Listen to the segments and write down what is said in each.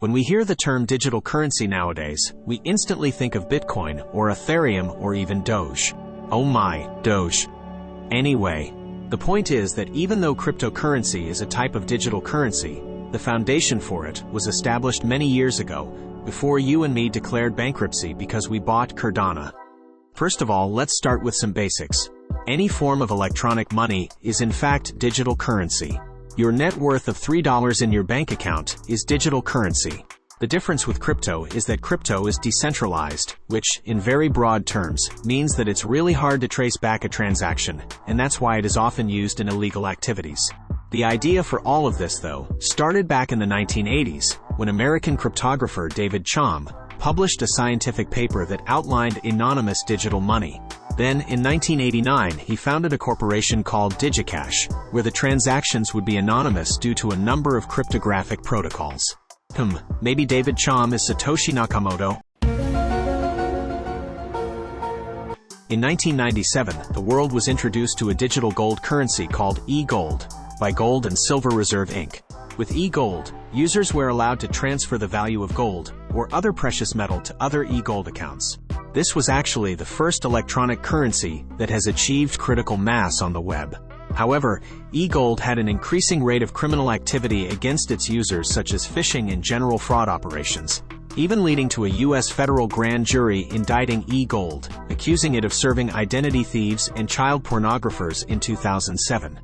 When we hear the term digital currency nowadays, we instantly think of Bitcoin or Ethereum or even Doge. Oh my, Doge. Anyway, the point is that even though cryptocurrency is a type of digital currency, the foundation for it was established many years ago, before you and me declared bankruptcy because we bought Cardano. First of all, let's start with some basics. Any form of electronic money is in fact digital currency. Your net worth of $3 in your bank account is digital currency. The difference with crypto is that crypto is decentralized, which, in very broad terms, means that it's really hard to trace back a transaction, and that's why it is often used in illegal activities. The idea for all of this, though, started back in the 1980s, when American cryptographer David Chaum published a scientific paper that outlined anonymous digital money. Then, in 1989, he founded a corporation called Digicash, where the transactions would be anonymous due to a number of cryptographic protocols. Maybe David Chaum is Satoshi Nakamoto? In 1997, the world was introduced to a digital gold currency called e-gold by Gold and Silver Reserve Inc. With e-gold, users were allowed to transfer the value of gold or other precious metal to other e-gold accounts. This was actually the first electronic currency that has achieved critical mass on the web. However, e-gold had an increasing rate of criminal activity against its users, such as phishing and general fraud operations, even leading to a U.S. federal grand jury indicting e-gold, accusing it of serving identity thieves and child pornographers in 2007.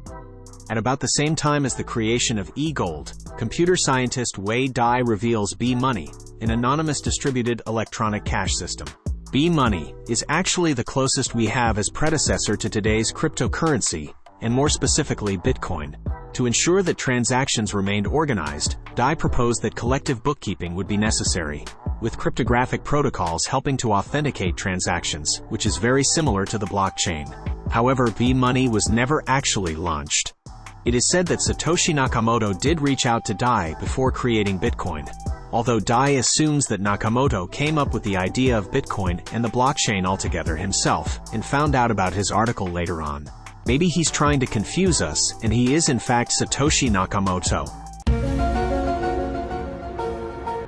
At about the same time as the creation of e-gold, computer scientist Wei Dai reveals B-Money, an anonymous distributed electronic cash system. B-Money is actually the closest we have as predecessor to today's cryptocurrency, and more specifically Bitcoin. To ensure that transactions remained organized, Dai proposed that collective bookkeeping would be necessary, with cryptographic protocols helping to authenticate transactions, which is very similar to the blockchain. However, B-Money was never actually launched. It is said that Satoshi Nakamoto did reach out to Dai before creating Bitcoin, although Dai assumes that Nakamoto came up with the idea of Bitcoin and the blockchain altogether himself and found out about his article later on. Maybe he's trying to confuse us, and he is in fact Satoshi Nakamoto.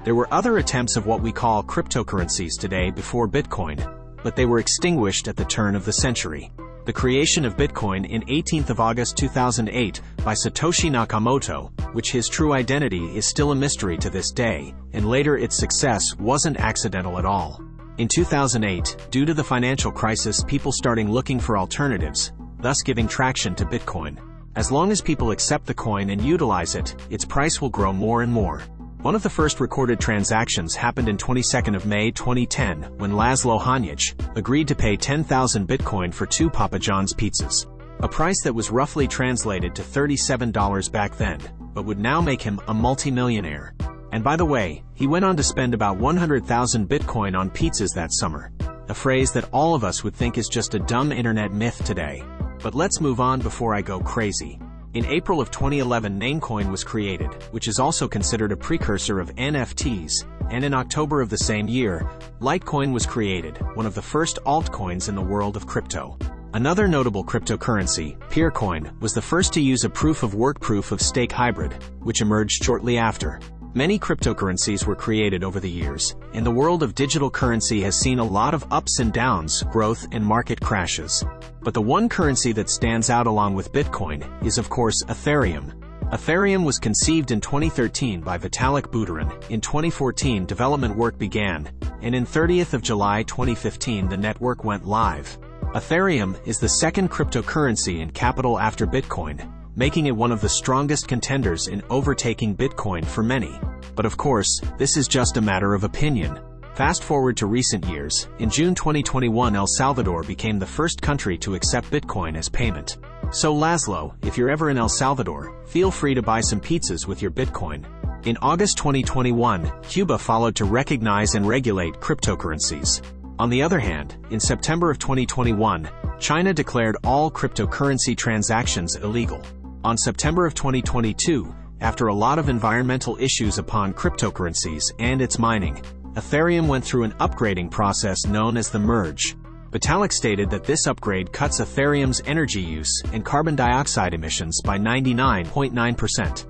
There were other attempts of what we call cryptocurrencies today before Bitcoin, but they were extinguished at the turn of the century. The creation of Bitcoin in 18th of August 2008 by Satoshi Nakamoto, which his true identity is still a mystery to this day, and later its success wasn't accidental at all. In 2008, due to the financial crisis, people started looking for alternatives, thus giving traction to Bitcoin. As long as people accept the coin and utilize it, its price will grow more and more. One of the first recorded transactions happened in 22nd of May 2010 when Laszlo Hanyecz agreed to pay 10,000 Bitcoin for 2 Papa John's pizzas, a price that was roughly translated to $37 back then, but would now make him a multi-millionaire. And by the way, he went on to spend about 100,000 Bitcoin on pizzas that summer, a phrase that all of us would think is just a dumb internet myth today. But let's move on before I go crazy. In April of 2011, Namecoin was created, which is also considered a precursor of NFTs, and in October of the same year, Litecoin was created, one of the first altcoins in the world of crypto. Another notable cryptocurrency, Peercoin, was the first to use a proof-of-work proof-of-stake hybrid, which emerged shortly after. Many cryptocurrencies were created over the years, and the world of digital currency has seen a lot of ups and downs, growth and market crashes. But the one currency that stands out along with Bitcoin is of course Ethereum. Ethereum was conceived in 2013 by Vitalik Buterin. In 2014 development work began, and in 30th of July 2015 the network went live. Ethereum is the second cryptocurrency in capital after Bitcoin, making it one of the strongest contenders in overtaking Bitcoin for many. But of course, this is just a matter of opinion. Fast forward to recent years, in June 2021 El Salvador became the first country to accept Bitcoin as payment. So Laszlo, if you're ever in El Salvador, feel free to buy some pizzas with your Bitcoin. In August 2021, Cuba followed to recognize and regulate cryptocurrencies. On the other hand, in September of 2021, China declared all cryptocurrency transactions illegal. On September of 2022, after a lot of environmental issues upon cryptocurrencies and its mining, Ethereum went through an upgrading process known as the merge. Vitalik stated that this upgrade cuts Ethereum's energy use and carbon dioxide emissions by 99.9%.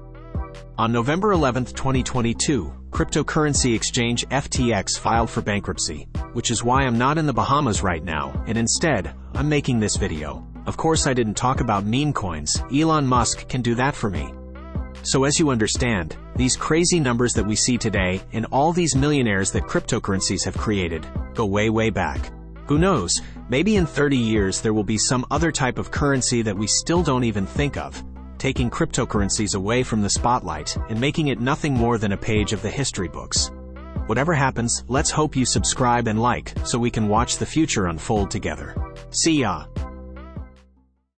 On November 11, 2022, Cryptocurrency exchange FTX filed for bankruptcy, which is why I'm not in the Bahamas right now, and instead, I'm making this video. Of course I didn't talk about meme coins. Elon Musk can do that for me. So as you understand, these crazy numbers that we see today, and all these millionaires that cryptocurrencies have created, go way back. Who knows, maybe in 30 years there will be some other type of currency that we still don't even think of, taking cryptocurrencies away from the spotlight and making it nothing more than a page of the history books. Whatever happens, let's hope you subscribe and like, so we can watch the future unfold together. See ya!